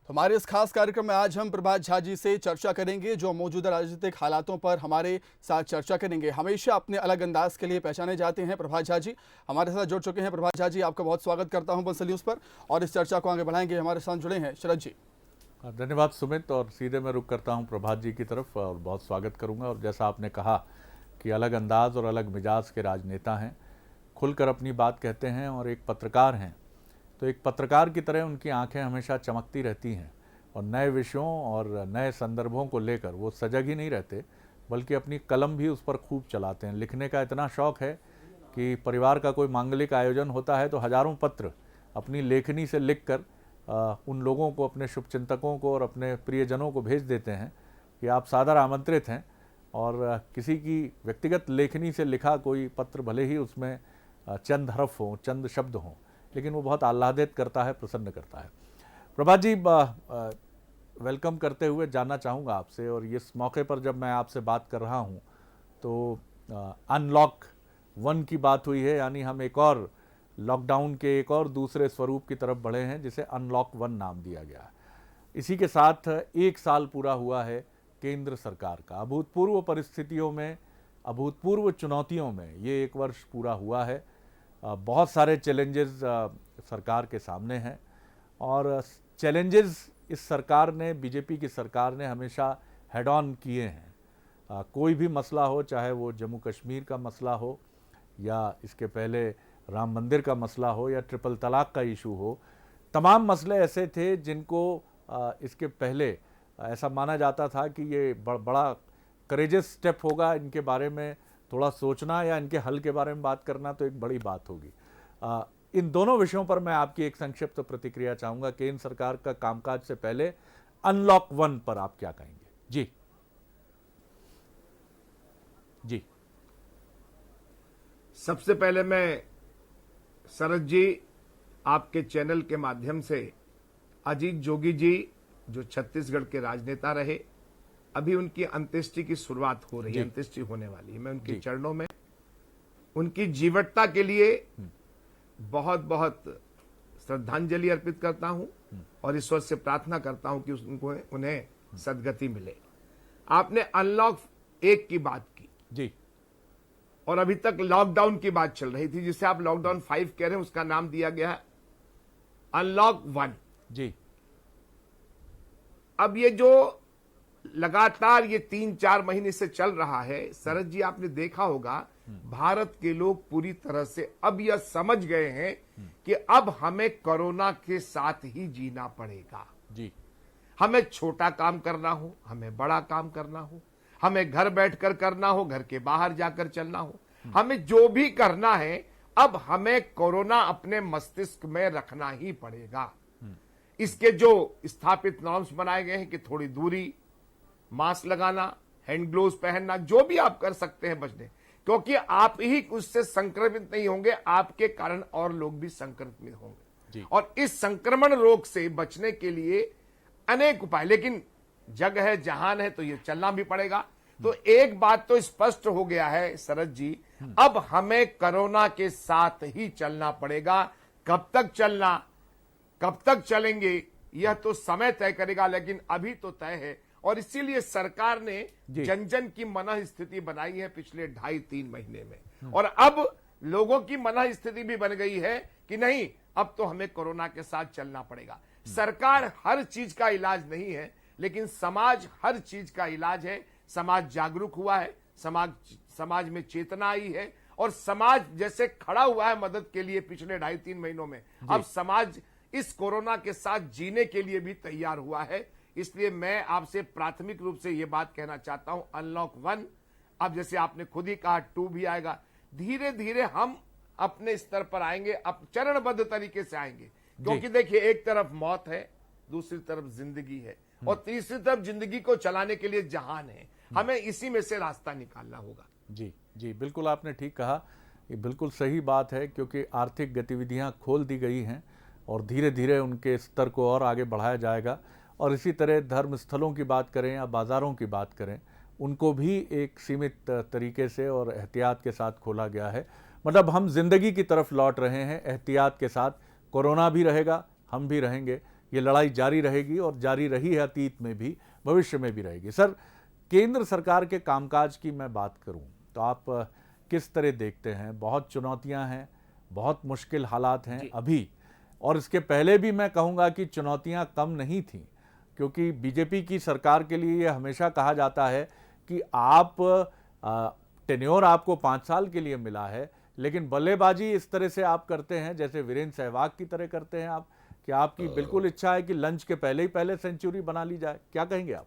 हमारे इस खास कार्यक्रम में आज हम प्रभात झा जी से चर्चा करेंगे, जो मौजूदा राजनीतिक हालातों पर हमारे साथ चर्चा करेंगे। हमेशा अपने अलग अंदाज के लिए पहचाने जाते हैं प्रभात झा जी, हमारे साथ जुड़ चुके हैं। प्रभात झा जी, आपका बहुत स्वागत करता हूं बंसल न्यूज़ पर, और इस चर्चा को आगे बढ़ाएंगे। हमारे साथ जुड़े हैं शरद जी। धन्यवाद सुमित, और सीधे मैं रुक करता हूं प्रभात जी की तरफ और बहुत स्वागत करूंगा। और जैसा आपने कहा कि अलग अंदाज और अलग मिजाज के राजनेता हैं, खुलकर अपनी बात कहते हैं और एक पत्रकार हैं, तो एक पत्रकार की तरह उनकी आंखें हमेशा चमकती रहती हैं और नए विषयों और नए संदर्भों को लेकर वो सजग ही नहीं रहते, बल्कि अपनी कलम भी उस पर खूब चलाते हैं। लिखने का इतना शौक़ है कि परिवार का कोई मांगलिक आयोजन होता है तो हज़ारों पत्र अपनी लेखनी से लिखकर उन लोगों को, अपने शुभचिंतकों को और अपने प्रियजनों को भेज देते हैं कि आप सादर आमंत्रित हैं। और किसी की व्यक्तिगत लेखनी से लिखा कोई पत्र भले ही उसमें चंद हरफ हों, चंद शब्द हों, लेकिन वो बहुत आह्लादित करता है, प्रसन्न करता है। प्रभात जी, वेलकम करते हुए जानना चाहूँगा आपसे, और इस मौके पर जब मैं आपसे बात कर रहा हूँ तो अनलॉक 1 की बात हुई है, यानी हम एक और लॉकडाउन के एक और दूसरे स्वरूप की तरफ बढ़े हैं, जिसे अनलॉक 1 नाम दिया गया है। इसी के साथ 1 साल पूरा हुआ है केंद्र सरकार का। अभूतपूर्व परिस्थितियों में, अभूतपूर्व चुनौतियों में ये 1 वर्ष पूरा हुआ है। बहुत सारे चैलेंजेस सरकार के सामने हैं, और चैलेंजेस इस सरकार ने, बीजेपी की सरकार ने हमेशा हेड ऑन किए हैं। कोई भी मसला हो, चाहे वो जम्मू कश्मीर का मसला हो, या इसके पहले राम मंदिर का मसला हो, या ट्रिपल तलाक का इशू हो, तमाम मसले ऐसे थे जिनको इसके पहले ऐसा माना जाता था कि ये बड़ा करेजियस स्टेप होगा, इनके बारे में थोड़ा सोचना या इनके हल के बारे में बात करना तो एक बड़ी बात होगी। इन दोनों विषयों पर मैं आपकी एक संक्षिप्त प्रतिक्रिया चाहूँगा। केंद्र सरकार का कामकाज से पहले अनलॉक 1 पर आप क्या कहेंगे? जी जी। सबसे पहले मैं शरद जी, आपके चैनल के माध्यम से अजीत जोगी जी, जो छत्तीसगढ़ के राजनेता रहे, अभी उनकी अंत्येष्टि की शुरुआत हो रही है, अंत्येष्टि होने वाली है। मैं उनके चरणों में उनकी जीवटता के लिए बहुत बहुत श्रद्धांजलि अर्पित करता हूं और ईश्वर से प्रार्थना करता हूं कि उन्हें सद्गति मिले। आपने अनलॉक 1 की बात की जी, और अभी तक लॉकडाउन की बात चल रही थी, जिसे आप लॉकडाउन 5 कह रहे हैं, उसका नाम दिया गया है अनलॉक 1 जी। अब ये जो लगातार ये 3-4 महीने से चल रहा है, शरद जी आपने देखा होगा, भारत के लोग पूरी तरह से अब यह समझ गए हैं कि अब हमें कोरोना के साथ ही जीना पड़ेगा जी। हमें छोटा काम करना हो, हमें बड़ा काम करना हो, हमें घर बैठकर करना हो, घर के बाहर जाकर चलना हो, हमें जो भी करना है, अब हमें कोरोना अपने मस्तिष्क में रखना ही पड़ेगा। इसके जो स्थापित नॉर्म्स बनाए गए हैं कि थोड़ी दूरी, मास्क लगाना, हैंड ग्लोव्स पहनना, जो भी आप कर सकते हैं बचने, क्योंकि आप ही उससे संक्रमित नहीं होंगे, आपके कारण और लोग भी संक्रमित होंगे। और इस संक्रमण रोग से बचने के लिए अनेक उपाय, लेकिन जग है, जहान है, तो ये चलना भी पड़ेगा। तो एक बात तो स्पष्ट हो गया है शरद जी, अब हमें कोरोना के साथ ही चलना पड़ेगा। कब तक चलना, कब तक चलेंगे, यह तो समय तय करेगा, लेकिन अभी तो तय है। और इसीलिए सरकार ने जन जन की मन स्थिति बनाई है पिछले 2.5-3 महीने में, और अब लोगों की मन स्थिति भी बन गई है कि नहीं, अब तो हमें कोरोना के साथ चलना पड़ेगा। सरकार हर चीज का इलाज नहीं है, लेकिन समाज हर चीज का इलाज है। समाज जागरूक हुआ है, समाज में चेतना आई है, और समाज जैसे खड़ा हुआ है मदद के लिए पिछले 2.5-3 महीनों में, अब समाज इस कोरोना के साथ जीने के लिए भी तैयार हुआ है। इसलिए मैं आपसे प्राथमिक रूप से यह बात कहना चाहता हूं, अनलॉक 1, अब जैसे आपने खुद ही कहा 2 भी आएगा। धीरे धीरे हम अपने स्तर पर आएंगे, अब चरणबद्ध तरीके से आएंगे, क्योंकि देखिए, एक तरफ मौत है, दूसरी तरफ जिंदगी है, और तीसरी तरफ जिंदगी को चलाने के लिए जहान है। हमें इसी में से रास्ता निकालना होगा। जी जी, बिल्कुल आपने ठीक कहा, ये बिल्कुल सही बात है, क्योंकि आर्थिक गतिविधियां खोल दी गई हैं और धीरे धीरे उनके स्तर को और आगे बढ़ाया जाएगा। और इसी तरह धर्म स्थलों की बात करें या बाज़ारों की बात करें, उनको भी एक सीमित तरीके से और एहतियात के साथ खोला गया है। मतलब हम जिंदगी की तरफ लौट रहे हैं एहतियात के साथ। कोरोना भी रहेगा, हम भी रहेंगे, ये लड़ाई जारी रहेगी और जारी रही है अतीत में भी, भविष्य में भी रहेगी। सर, केंद्र सरकार के कामकाज की मैं बात करूं तो आप किस तरह देखते हैं? बहुत चुनौतियां हैं, बहुत मुश्किल हालात हैं अभी, और इसके पहले भी मैं कहूंगा कि चुनौतियां कम नहीं थीं, क्योंकि बीजेपी की सरकार के लिए ये हमेशा कहा जाता है कि आप टेन्योर आपको 5 साल के लिए मिला है, लेकिन बल्लेबाजी इस तरह से आप करते हैं जैसे वीरेंद्र सहवाग की तरह करते हैं आप, कि आपकी बिल्कुल इच्छा है कि लंच के पहले ही पहले सेंचुरी बना ली जाए। क्या कहेंगे आप?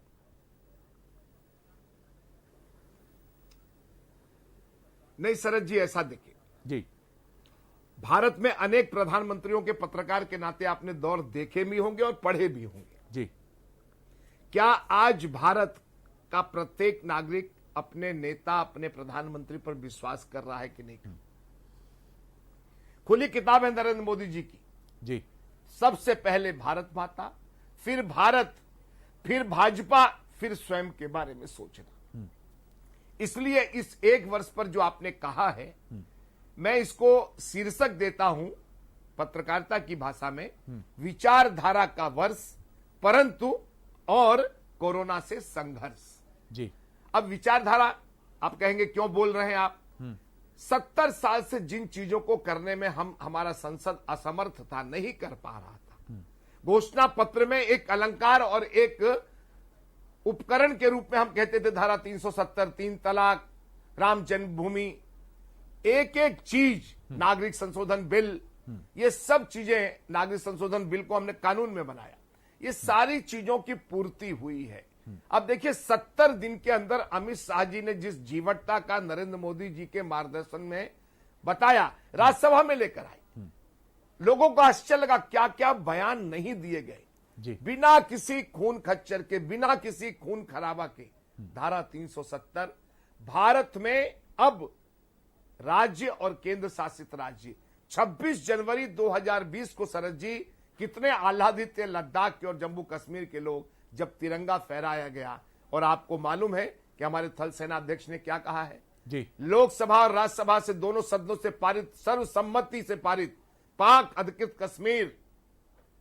नहीं शरद जी, ऐसा देखिए, जी भारत में अनेक प्रधानमंत्रियों के पत्रकार के नाते आपने दौर देखे भी होंगे और पढ़े भी होंगे। जी क्या आज भारत का प्रत्येक नागरिक अपने नेता, अपने प्रधानमंत्री पर विश्वास कर रहा है कि नहीं? खुली किताब है नरेंद्र मोदी जी की। जी सबसे पहले भारत माता, फिर भारत, फिर भाजपा, फिर स्वयं के बारे में सोचना। इसलिए इस 1 वर्ष पर जो आपने कहा है, मैं इसको शीर्षक देता हूं पत्रकारिता की भाषा में, विचारधारा का वर्ष, परंतु और कोरोना से संघर्ष। जी अब विचारधारा, आप कहेंगे क्यों बोल रहे हैं आप? 70 साल से जिन चीजों को करने में हमारा संसद असमर्थ था, नहीं कर पा रहा था, घोषणा पत्र में एक अलंकार और एक उपकरण के रूप में हम कहते थे धारा 370, 3 तलाक, राम जन्मभूमि, एक एक चीज, नागरिक संशोधन बिल, ये सब चीजें, नागरिक संशोधन बिल को हमने कानून में बनाया, ये सारी चीजों की पूर्ति हुई है। अब देखिए 70 दिन के अंदर अमित शाह जी ने जिस जीवटता का नरेंद्र मोदी जी के मार्गदर्शन में बताया, राज्यसभा में लेकर आए, लोगों को आश्चर्य लगा, क्या क्या बयान नहीं दिए गए जी बिना किसी खून खच्चर के, बिना किसी खून खराबा के। धारा 370 भारत में अब राज्य और केंद्र शासित राज्य 26 जनवरी 2020 को शरद जी कितने आह्लादित थे लद्दाख के और जम्मू कश्मीर के लोग जब तिरंगा फहराया गया। और आपको मालूम है कि हमारे थल सेना अध्यक्ष ने क्या कहा है? जी लोकसभा और राज्यसभा से दोनों सदनों से पारित, सर्वसम्मति से पारित पाक अधिकृत कश्मीर,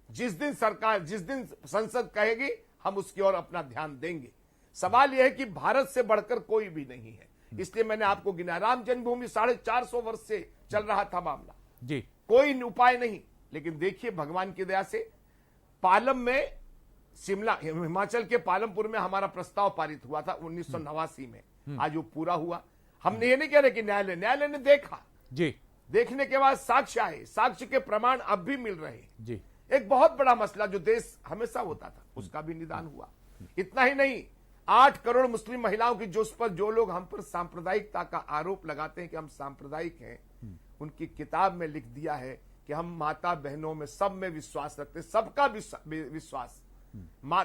जिस दिन सरकार, जिस दिन संसद कहेगी हम उसकी ओर अपना ध्यान देंगे। सवाल यह है कि भारत से बढ़कर कोई भी नहीं है, इसलिए मैंने आपको गिनाया। राम जन्मभूमि 450 वर्ष से चल रहा था मामला, जी कोई उपाय नहीं, लेकिन देखिए भगवान की दया से पालम में, शिमला, हिमाचल के पालमपुर में हमारा प्रस्ताव पारित हुआ था 1989 में, आज वो पूरा हुआ। हमने ये नहीं कह रहे कि न्यायालय ने देखा, जी देखने के बाद साक्ष्य आए, साक्ष्य के प्रमाण अब भी मिल रहे हैं। जी एक बहुत बड़ा मसला जो देश हमेशा होता था, उसका भी निदान हुआ। इतना ही नहीं, 8 करोड़ मुस्लिम महिलाओं की जो लोग हम पर सांप्रदायिकता का आरोप लगाते हैं कि हम सांप्रदायिक हैं, उनकी किताब में लिख दिया है कि हम माता बहनों में सब में विश्वास रखते, सबका विश्वास।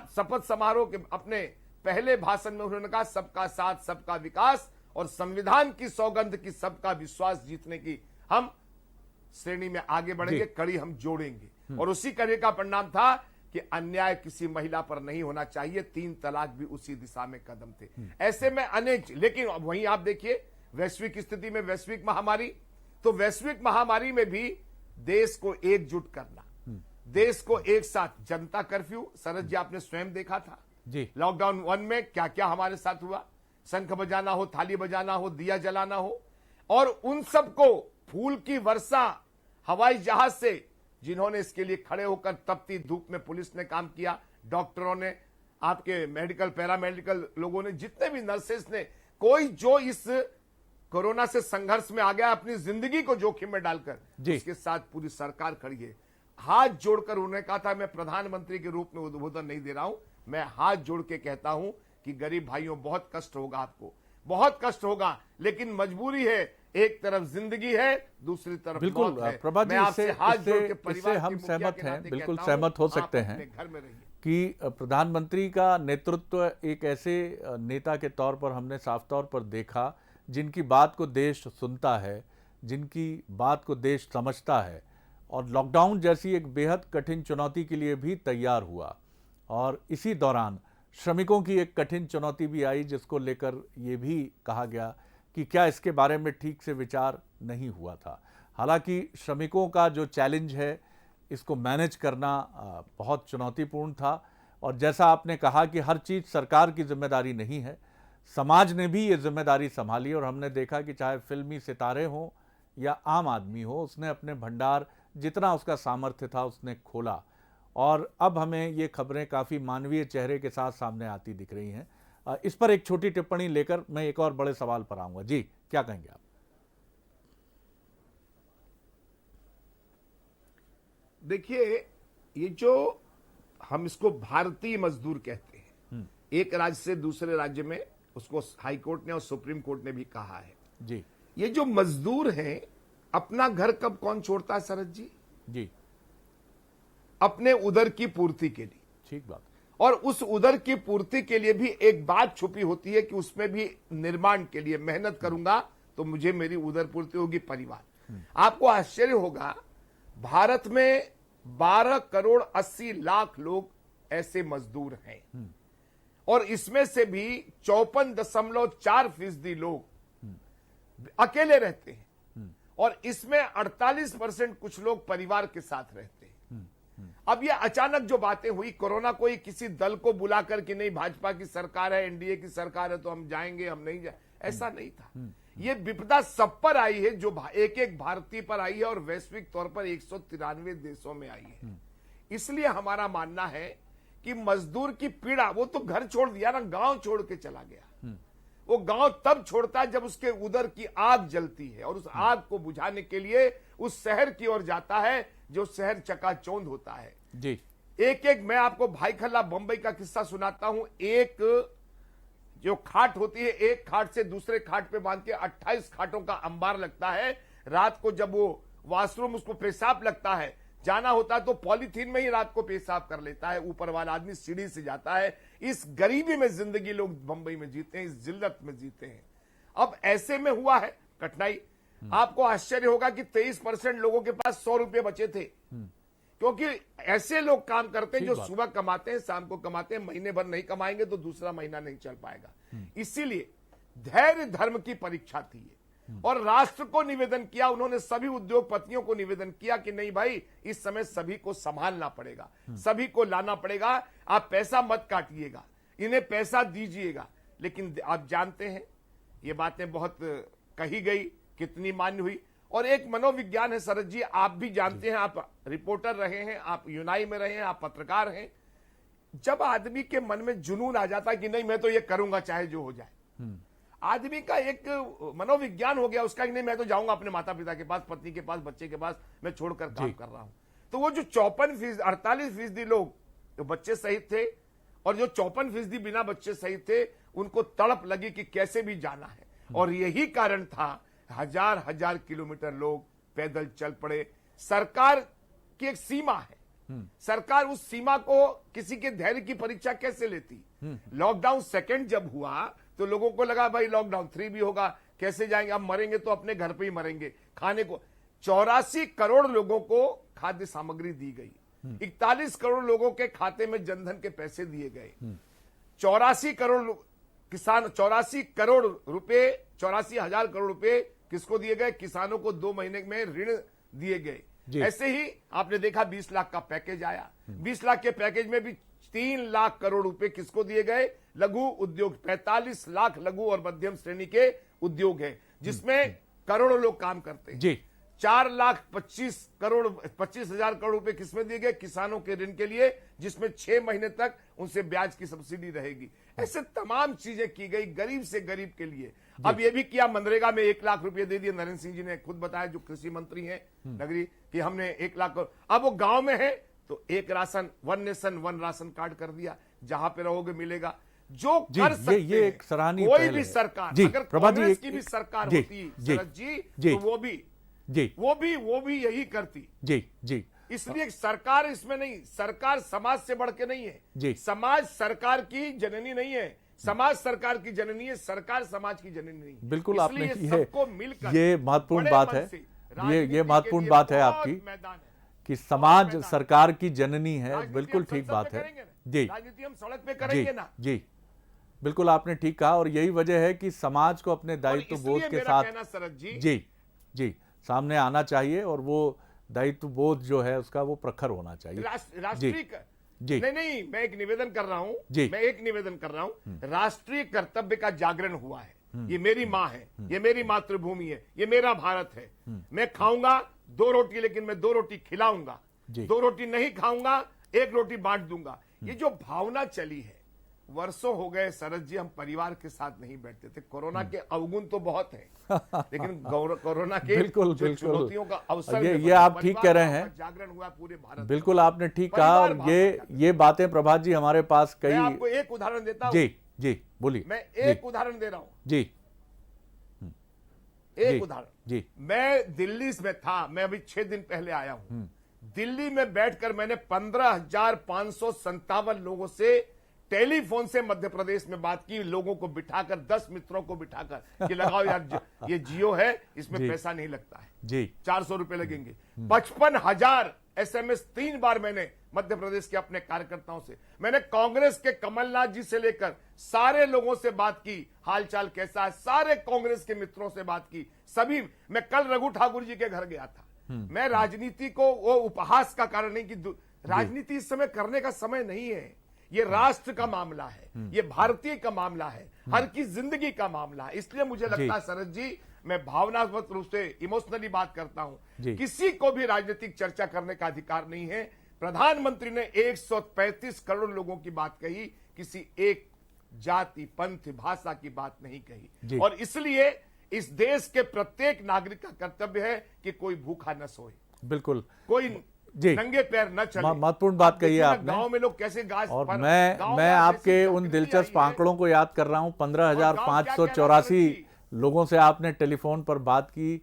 शपथ समारोह के अपने पहले भाषण में उन्होंने कहा सबका साथ, सबका विकास और संविधान की सौगंध की सबका विश्वास जीतने की हम श्रेणी में आगे बढ़ेंगे, कड़ी हम जोड़ेंगे। और उसी कड़ी का परिणाम था कि अन्याय किसी महिला पर नहीं होना चाहिए, 3 तलाक भी उसी दिशा में कदम थे। ऐसे में अनेक, लेकिन वहीं आप देखिए वैश्विक स्थिति में, वैश्विक महामारी, तो वैश्विक महामारी में भी देश को एकजुट करना, देश को एक साथ, जनता कर्फ्यू, शरद जी आपने स्वयं देखा था जी लॉकडाउन 1 में क्या क्या हमारे साथ हुआ, शंख बजाना हो, थाली बजाना हो, दिया जलाना हो, और उन सबको फूल की वर्षा हवाई जहाज से, जिन्होंने इसके लिए खड़े होकर तपती धूप में पुलिस ने काम किया, डॉक्टरों ने, आपके मेडिकल पैरामेडिकल लोगों ने, जितने भी नर्सेस ने, कोई जो इस कोरोना से संघर्ष में आ गया अपनी जिंदगी को जोखिम में डालकर, उसके साथ पूरी सरकार खड़ी है। हाथ जोड़कर उन्होंने कहा था, मैं प्रधानमंत्री के रूप में उद्बोधन नहीं दे रहा हूं, मैं हाथ जोड़ के कहता हूं कि गरीब भाइयों बहुत कष्ट होगा, आपको बहुत कष्ट होगा, लेकिन मजबूरी है, एक तरफ जिंदगी है, दूसरी तरफ बिल्कुल मौत है। प्रभा जी, मैं आपसे हाथ जोड़ के परिवार इससे की हम मुखिया सहमत के हैं, नाते बिल्कुल कहता हूं, सहमत हो आप सकते अपने हैं घर में रहिए। कि प्रधानमंत्री का नेतृत्व एक ऐसे नेता के तौर पर हमने साफ तौर पर देखा जिनकी बात को देश सुनता है, जिनकी बात को देश समझता है, और लॉकडाउन जैसी एक बेहद कठिन चुनौती के लिए भी तैयार हुआ। और इसी दौरान श्रमिकों की एक कठिन चुनौती भी आई, जिसको लेकर ये भी कहा गया कि क्या इसके बारे में ठीक से विचार नहीं हुआ था। हालांकि श्रमिकों का जो चैलेंज है इसको मैनेज करना बहुत चुनौतीपूर्ण था। और जैसा आपने कहा कि हर चीज़ सरकार की जिम्मेदारी नहीं है, समाज ने भी ये जिम्मेदारी संभाली और हमने देखा कि चाहे फिल्मी सितारे हों या आम आदमी हो, उसने अपने भंडार जितना उसका सामर्थ्य था उसने खोला। और अब हमें ये खबरें काफ़ी मानवीय चेहरे के साथ सामने आती दिख रही हैं। इस पर एक छोटी टिप्पणी लेकर मैं एक और बड़े सवाल पर आऊँगा। जी, क्या कहेंगे आप? देखिए, ये जो हम इसको भारतीय मजदूर कहते हैं, एक राज्य से दूसरे राज्य में, उसको हाई कोर्ट ने और सुप्रीम कोर्ट ने भी कहा है। जी ये जो मजदूर हैं, अपना घर कब कौन छोड़ता है शरद जी? जी, अपने उदर की पूर्ति के लिए। ठीक बात। और उस उदर की पूर्ति के लिए भी एक बात छुपी होती है कि उसमें भी निर्माण के लिए मेहनत करूंगा तो मुझे मेरी उदर पूर्ति होगी, परिवार। आपको आश्चर्य होगा, भारत में 12 करोड़ 80 लाख लोग ऐसे मजदूर हैं और इसमें से भी 54.4% लोग अकेले रहते हैं और इसमें 48% कुछ लोग परिवार के साथ रहते हैं। अब ये अचानक जो बातें हुई, कोरोना कोई किसी दल को बुलाकर कि नहीं भाजपा की सरकार है, एनडीए की सरकार है तो हम जाएंगे, हम नहीं जाए, ऐसा नहीं था। ये विपदा सब पर आई है, जो एक एक भारतीय पर आई है और वैश्विक तौर पर 193 देशों में आई है। इसलिए हमारा मानना है कि मजदूर की पीड़ा, वो तो घर छोड़ दिया ना, गांव छोड़ के चला गया। वो गांव तब छोड़ता है जब उसके उदर की आग जलती है और उस आग को बुझाने के लिए उस शहर की ओर जाता है जो शहर चकाचौंध होता है। जी, एक एक मैं आपको भाई खल्ला बंबई का किस्सा सुनाता हूं। एक जो खाट होती है, एक खाट से दूसरे खाट पे बांध के 28 खाटों का अंबार लगता है। रात को जब वो वॉशरूम, उसको पेशाब लगता है, जाना होता है तो पॉलीथीन में ही रात को पेशाब कर लेता है। ऊपर वाला आदमी सीढ़ी से जाता है। इस गरीबी में जिंदगी लोग बंबई में जीते हैं, इस जिल्लत में जीते हैं। अब ऐसे में हुआ है कठिनाई। आपको आश्चर्य होगा कि 23% लोगों के पास 100 रुपए बचे थे, क्योंकि ऐसे लोग काम करते हैं जो सुबह कमाते हैं, शाम को कमाते हैं। महीने भर नहीं कमाएंगे तो दूसरा महीना नहीं चल पाएगा। इसीलिए धैर्य धर्म की परीक्षा थी ये। और राष्ट्र को निवेदन किया, उन्होंने सभी उद्योगपतियों को निवेदन किया कि नहीं भाई, इस समय सभी को संभालना पड़ेगा, सभी को लाना पड़ेगा। आप पैसा मत काटिएगा, इन्हें पैसा दीजिएगा। लेकिन आप जानते हैं ये बातें बहुत कही गई, कितनी मान्य हुई। और एक मनोविज्ञान है शरद जी, आप भी जानते हैं, आप रिपोर्टर रहे हैं, आप यूनाई में रहे हैं, आप पत्रकार हैं। जब आदमी के मन में जुनून आ जाता है कि नहीं मैं तो ये करूंगा चाहे जो हो जाए, आदमी का एक मनोविज्ञान हो गया उसका कि नहीं मैं तो जाऊंगा अपने माता पिता के पास, पत्नी के पास, बच्चे के पास, मैं छोड़कर काम कर रहा हूं। तो वो जो 48% लोग जो बच्चे सहित थे और जो 54% बिना बच्चे सहित थे, उनको तड़प लगी कि कैसे भी जाना है। और यही कारण था, हजार हजार किलोमीटर लोग पैदल चल पड़े। सरकार की एक सीमा है, सरकार उस सीमा को किसी के धैर्य की परीक्षा कैसे लेती। लॉकडाउन सेकंड जब हुआ तो लोगों को लगा भाई लॉकडाउन 3 भी होगा, कैसे जाएंगे, अब मरेंगे तो अपने घर पे ही मरेंगे। खाने को 84 करोड़ लोगों को खाद्य सामग्री दी गई, 41 करोड़ लोगों के खाते में जनधन के पैसे दिए गए, 84 करोड़ किसान, 84 हजार करोड़ रुपए किसको दिए गए? किसानों को 2 महीने में ऋण दिए गए। ऐसे ही आपने देखा 20 लाख का पैकेज आया, 20 लाख के पैकेज में भी 3 लाख करोड़ रुपए किसको दिए गए? लघु उद्योग। 45 लाख लघु और मध्यम श्रेणी के उद्योग है जिसमें करोड़ों लोग काम करते हैं। जी, 4,25 हजार करोड़ रुपए किसमें दिए गए? किसानों के ऋण के लिए, जिसमें 6 महीने तक उनसे ब्याज की सब्सिडी रहेगी। ऐसे तमाम चीजें की गई गरीब से गरीब के लिए। अब यह भी किया, मनरेगा में 1 लाख रुपए दे दिए। नरेंद्र सिंह जी ने खुद बताया, जो कृषि मंत्री हैं नगरी, कि हमने 1 लाख करोड़। अब वो गांव में है तो एक राशन, 1 नेशन 1 राशन कार्ड कर दिया, जहां पे रहोगे मिलेगा। जो कर सकते ये एक सराहनीय कोई पहल भी है। सरकार, जी, अगर प्रभा जी, कांग्रेस की भी सरकार होती शरद जी, तो वो भी यही करती। जी, इसलिए सरकार इसमें नहीं, सरकार समाज से बढ़ के नहीं है। समाज सरकार की जननी नहीं है, समाज सरकार की जननी है, सरकार समाज की जननी नहीं। बिल्कुल, आपने सबको मिलकर, ये महत्वपूर्ण बात है, ये महत्वपूर्ण बात है आपकी कि समाज सरकार की जननी है। बिल्कुल ठीक बात है। जी, राजनीति हम सड़क पे करेंगे ना। जी, बिल्कुल आपने ठीक कहा। और यही वजह है कि समाज को अपने दायित्व बोध के साथ शरद जी, जी सामने आना चाहिए और वो दायित्व बोध जो है उसका वो प्रखर होना चाहिए। राष्ट्रीय जी। नहीं, मैं एक निवेदन कर रहा हूं। जी। मैं एक निवेदन कर रहा हूं, राष्ट्रीय कर्तव्य का जागरण हुआ है। ये मेरी माँ है, ये मेरी मातृभूमि है, ये मेरा भारत है। मैं खाऊंगा 2 रोटी, लेकिन मैं 2 रोटी खिलाऊंगा। जी। 2 रोटी नहीं खाऊंगा, 1 रोटी बांट दूंगा। ये जो भावना चली है, वर्षों हो गए शरद जी हम परिवार के साथ नहीं बैठते थे। कोरोना के अवगुण तो बहुत हैं, लेकिन कोरोना के बिल्कुल, जो बिल्कुल। चुनौतियों का अवसर ये आप ठीक कह रहे हैं। जागरण हुआ पूरे भारत। बिल्कुल आपने ठीक कहा। और ये बातें प्रभात जी हमारे पास मैं कई। आपको एक उदाहरण देता हूं। जी जी बोलिए। मैं एक उदाहरण दे रहा हूं। जी एक उदाहरण। जी। मैं दिल्ली में था, मैं अभी 6 दिन पहले आया हूं। दिल्ली में बैठकर मैंने 15,557 लोगों से टेलीफोन से मध्य प्रदेश में बात की। लोगों को बिठाकर, 10 मित्रों को बिठाकर कि लगाओ यार, ये जियो है, इसमें पैसा नहीं लगता है जी, 400 रुपए लगेंगे। 55,000 SMS 3 बार मैंने मध्य प्रदेश के अपने कार्यकर्ताओं से, मैंने कांग्रेस के कमलनाथ जी से लेकर सारे लोगों से बात की, हालचाल कैसा है, सारे कांग्रेस के मित्रों से बात की। सभी, मैं कल रघु ठाकुर जी के घर गया था। मैं राजनीति को वो उपहास का कारण नहीं कि राजनीति इस समय करने का समय नहीं है। ये राष्ट्र का मामला है, ये भारतीय का मामला है, हर की जिंदगी का मामला है। इसलिए मुझे लगता है शरद जी, मैं भावनात्मक रूप से इमोशनली बात करता हूं। किसी को भी राजनीतिक चर्चा करने का अधिकार नहीं है। प्रधानमंत्री ने 135 करोड़ लोगों की बात कही, किसी एक जाति, पंथ, भाषा की बात नहीं कही। और इसलिए इस देश के प्रत्येक नागरिक का कर्तव्य है कि कोई भूखा न सोए, बिल्कुल कोई नंगे पैर न चले। महत्वपूर्ण बात कही है आपने। गांव में लोग कैसे गाछ और पर, मैं आपके उन दिलचस्प आंकड़ों को याद कर रहा हूं। 15,584 लोगों से आपने टेलीफोन पर बात की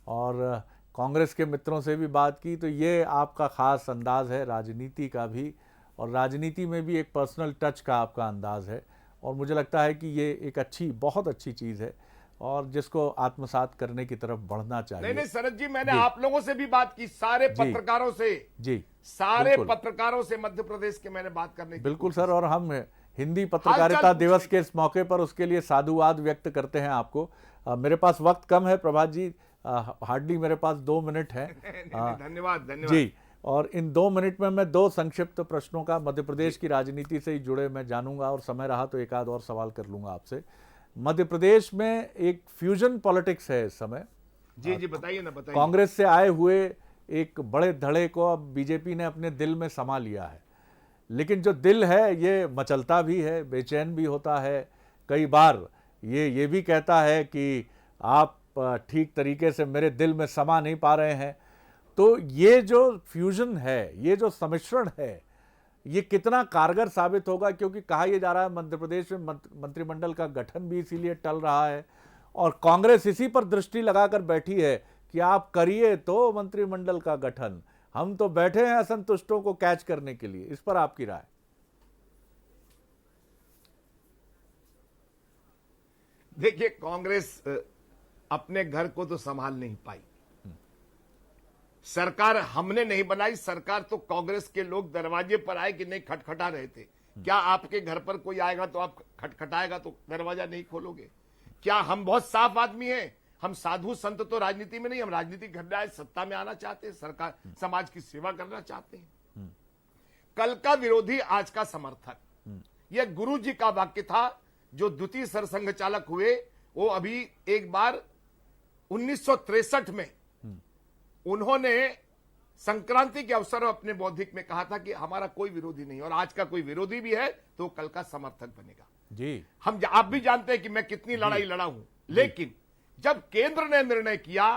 और कांग्रेस के मित्रों से भी बात की। तो ये आपका खास अंदाज है राजनीति का भी, और राजनीति में भी एक पर्सनल टच का आपका अंदाज है। और मुझे लगता है कि ये एक अच्छी, बहुत अच्छी चीज़ है और जिसको आत्मसात करने की तरफ बढ़ना चाहिए। नहीं शरद जी, मैंने आप लोगों से भी बात की, सारे पत्रकारों से। जी, सारे पत्रकारों से मध्य प्रदेश के मैंने बात करने की। बिल्कुल सर, और हम हिंदी पत्रकारिता दिवस के इस मौके पर उसके लिए साधुवाद व्यक्त करते हैं आपको। मेरे पास वक्त कम है प्रभात जी, हार्डली मेरे पास 2 मिनट है। धन्यवाद जी। और इन 2 मिनट में मैं 2 संक्षिप्त प्रश्नों का मध्य प्रदेश की राजनीति से ही जुड़े मैं जानूंगा, और समय रहा तो एक आध और सवाल कर लूंगा आपसे। मध्य प्रदेश में एक फ्यूजन पॉलिटिक्स है इस समय। जी बताइए ना, बताइए। कांग्रेस से आए हुए एक बड़े धड़े को अब बीजेपी ने अपने दिल में समा लिया है, लेकिन जो दिल है ये मचलता भी है, बेचैन भी होता है। कई बार ये भी कहता है कि आप ठीक तरीके से मेरे दिल में समा नहीं पा रहे हैं। तो ये जो फ्यूजन है, ये जो सम्मिश्रण है, ये कितना कारगर साबित होगा? क्योंकि कहा यह जा रहा है मध्य प्रदेश में मंत्रिमंडल का गठन भी इसीलिए टल रहा है, और कांग्रेस इसी पर दृष्टि लगाकर बैठी है कि आप करिए तो मंत्रिमंडल का गठन, हम तो बैठे हैं असंतुष्टों को कैच करने के लिए। इस पर आपकी राय? देखिए, कांग्रेस अपने घर को तो संभाल नहीं पाई। सरकार हमने नहीं बनाई, सरकार तो कांग्रेस के लोग दरवाजे पर आए कि नहीं खटखटा रहे थे। क्या आपके घर पर कोई आएगा तो आप खटखटाएगा तो दरवाजा नहीं खोलोगे? क्या हम बहुत साफ आदमी हैं? हम साधु संत तो राजनीति में नहीं, हम राजनीतिक घटना सत्ता में आना चाहते हैं, सरकार समाज की सेवा करना चाहते हैं। कल का विरोधी आज का समर्थक, यह गुरु जी का वाक्य था जो द्वितीय सरसंघ चालक हुए। वो अभी एक बार 1963 में उन्होंने संक्रांति के अवसर पर अपने बौद्धिक में कहा था कि हमारा कोई विरोधी नहीं, और आज का कोई विरोधी भी है तो कल का समर्थक बनेगा। जी, आप भी जानते हैं कि मैं कितनी लड़ाई लड़ा हूं, लेकिन जब केंद्र ने निर्णय किया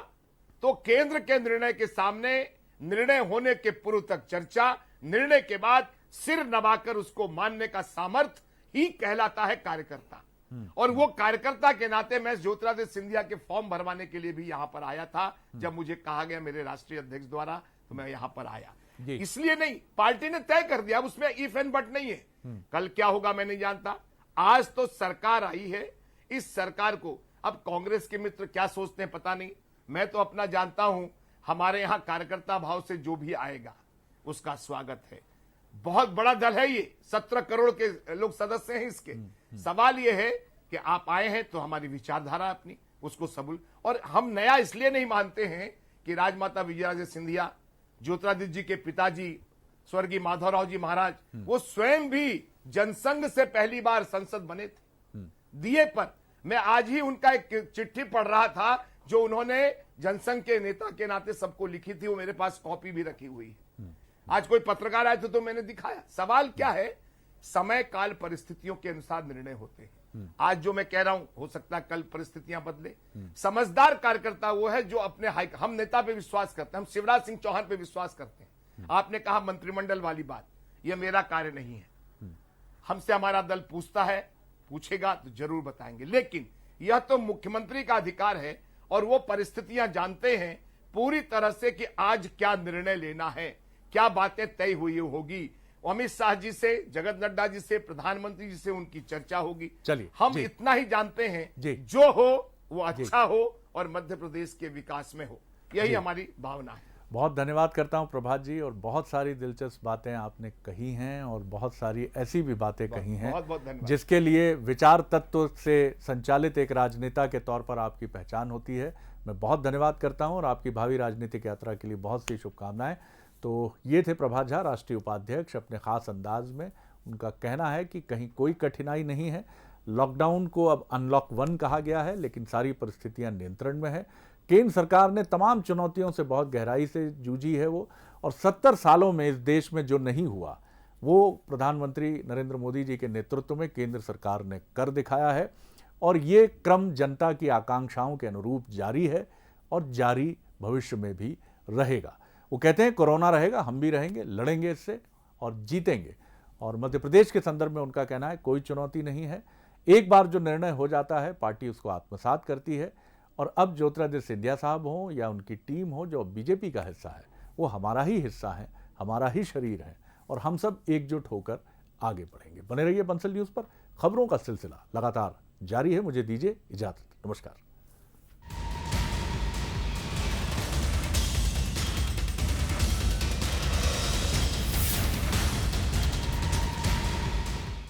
तो केंद्र के निर्णय के सामने, निर्णय होने के पूर्व तक चर्चा, निर्णय के बाद सिर नवाकर उसको मानने का सामर्थ्य ही कहलाता है कार्यकर्ता। और वो कार्यकर्ता के नाते मैं ज्योतिरादित्य सिंधिया के फॉर्म भरवाने के लिए भी यहां पर आया था। जब मुझे कहा गया मेरे राष्ट्रीय अध्यक्ष द्वारा, तो मैं यहां पर आया। इसलिए नहीं, पार्टी ने तय कर दिया, उसमें इफ एंड बट नहीं है। कल क्या होगा मैं नहीं जानता। आज तो सरकार आई है, इस सरकार को अब कांग्रेस के मित्र क्या सोचते हैं पता नहीं, मैं तो अपना जानता हूं। हमारे यहां कार्यकर्ता भाव से जो भी आएगा उसका स्वागत है। बहुत बड़ा दल है ये, 17 करोड़ के लोग सदस्य हैं इसके। सवाल ये है कि आप आए हैं तो हमारी विचारधारा अपनी उसको सबूल, और हम नया इसलिए नहीं मानते हैं कि राजमाता विजयाराजे सिंधिया ज्योतिरादित्य जी के पिताजी स्वर्गीय माधवराव जी महाराज, वो स्वयं भी जनसंघ से पहली बार संसद बने थे दिए पर। मैं आज ही उनका एक चिट्ठी पढ़ रहा था जो उन्होंने जनसंघ के नेता के नाते सबको लिखी थी, वो मेरे पास कॉपी भी रखी हुई है। आज कोई पत्रकार आए थे तो मैंने दिखाया। सवाल क्या है, समय काल परिस्थितियों के अनुसार निर्णय होते हैं। आज जो मैं कह रहा हूं, हो सकता है कल परिस्थितियां बदले। समझदार कार्यकर्ता वो है जो अपने हम नेता पे विश्वास करते हैं, हम शिवराज सिंह चौहान पे विश्वास करते हैं। आपने कहा मंत्रिमंडल वाली बात, यह मेरा कार्य नहीं है। हमसे हमारा दल पूछता है, पूछेगा तो जरूर बताएंगे, लेकिन यह तो मुख्यमंत्री का अधिकार है और वो परिस्थितियां जानते हैं पूरी तरह से कि आज क्या निर्णय लेना है, क्या बातें तय हुई होगी। अमित शाह जी से, जगत नड्डा जी से, प्रधानमंत्री जी से उनकी चर्चा होगी। चलिए, हम जी। इतना ही जानते हैं, जी। जो हो वो अच्छा हो और मध्य प्रदेश के विकास में हो, यही हमारी भावना है। बहुत धन्यवाद करता हूं प्रभात जी, और बहुत सारी दिलचस्प बातें आपने कही हैं और बहुत सारी ऐसी भी बातें कही हैं बहुत बहुत धन्यवाद। जिसके लिए विचार तत्व से संचालित एक राजनेता के तौर पर आपकी पहचान होती है। मैं बहुत धन्यवाद करता हूं और आपकी भावी राजनीतिक यात्रा के लिए बहुत सी शुभकामनाएं। तो ये थे प्रभात झा, राष्ट्रीय उपाध्यक्ष, अपने खास अंदाज में। उनका कहना है कि कहीं कोई कठिनाई नहीं है। लॉकडाउन को अब अनलॉक 1 कहा गया है, लेकिन सारी परिस्थितियां नियंत्रण में है। केंद्र सरकार ने तमाम चुनौतियों से बहुत गहराई से जूझी है वो, और 70 सालों में इस देश में जो नहीं हुआ वो प्रधानमंत्री नरेंद्र मोदी जी के नेतृत्व में केंद्र सरकार ने कर दिखाया है। और ये क्रम जनता की आकांक्षाओं के अनुरूप जारी है और जारी भविष्य में भी रहेगा। वो कहते हैं कोरोना रहेगा, हम भी रहेंगे, लड़ेंगे इससे और जीतेंगे। और मध्य प्रदेश के संदर्भ में उनका कहना है कोई चुनौती नहीं है। एक बार जो निर्णय हो जाता है पार्टी उसको आत्मसात करती है। और अब ज्योतिरादित्य सिंधिया साहब हों या उनकी टीम हो जो बीजेपी का हिस्सा है, वो हमारा ही हिस्सा है, हमारा ही शरीर है, और हम सब एकजुट होकर आगे बढ़ेंगे। बने रहिए बंसल न्यूज़ पर। खबरों का सिलसिला लगातार जारी है। मुझे दीजिए इजाजत। नमस्कार।